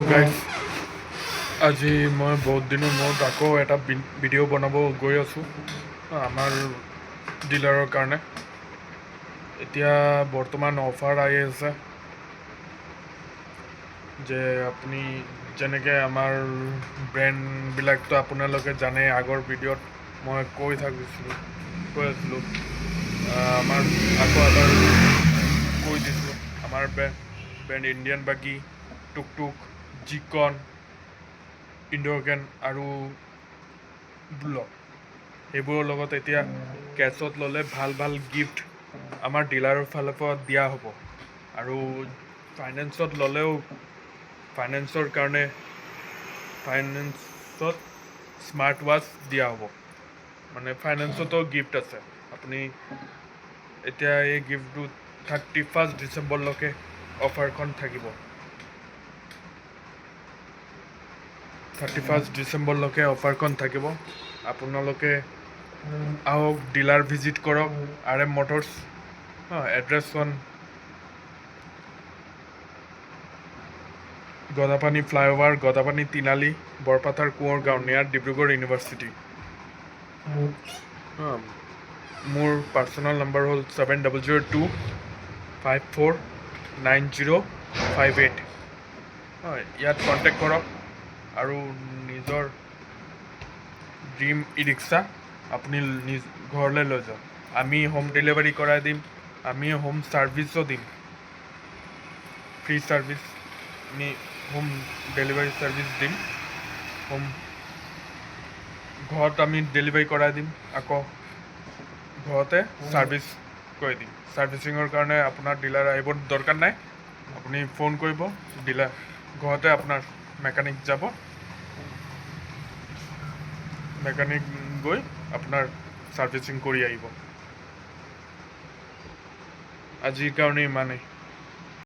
Guys আজি মই বহুত দিনৰ মূৰত আকৌ এটা ভিডিঅ' বনাব গৈ আছোঁ আমাৰ ডিলাৰৰ কাৰণে। এতিয়া বৰ্তমান অফাৰ আহি আছে যে আপুনি যেনেকৈ আমাৰ ব্ৰেণ্ডবিলাকতো আপোনালোকে জানে, আগৰ ভিডিঅ'ত মই কৈ আছিলোঁ আমাৰ আকৌ এবাৰ কৈ দিছোঁ আমাৰ ব্ৰেণ্ড ইণ্ডিয়ান বাগী, টুকটুক, জিকন, ইণ্ডোগেন আৰু ব্লক, সেইবোৰৰ লগত এতিয়া কেছত ল'লে ভাল ভাল গিফ্ট আমাৰ ডিলাৰৰ ফালৰ পৰা দিয়া হ'ব। আৰু ফাইনেন্সত ল'লেও ফাইনেন্সত স্মাৰ্ট ৱাচ দিয়া হ'ব, মানে ফাইনেন্সতো গিফ্ট আছে। আপুনি এতিয়া এই গিফ্টটো 31 ডিচেম্বৰলৈকে অফাৰখন থাকিব। 31 ডিচেম্বৰলৈকে অফাৰখন থাকিব। আপোনালোকে আহক, ডিলাৰ ভিজিট কৰক, RM মটৰ্ছ। এড্ৰেছখন Gadapani flyover, Gadapani Tiniali, Borpathar Konwar Gaon, near Dibrugarh university. মোৰ পাৰ্চনেল নম্বৰ হ'ল 7002549058। ইয়াত কণ্টেক্ট কৰক আৰু নিজৰ ড্ৰিম ই ৰিক্সা আপুনি ঘৰলৈ লৈ যাওক। আমি হোম ডেলিভাৰী কৰাই দিম, আমি হোম ছাৰ্ভিচো দিম, ফ্ৰী ছাৰ্ভিচ। আমি হোম ডেলিভাৰী ছাৰ্ভিচ দিম, ঘৰত আমি ডেলিভাৰী কৰাই দিম, আকৌ ঘৰতে ছাৰ্ভিচ কৰি দিম। ছাৰ্ভিচিঙৰ কাৰণে আপোনাৰ ডিলাৰ আহিব দৰকাৰ নাই, আপুনি ফোন কৰিব, ডিলাৰ ঘৰতে আপোনাৰ মেকানিক যাব, মেকানিক গৈ আপোনাৰ ছাৰ্ভিচিং কৰি আহিব। আজিৰ কাৰণে ইমানেই।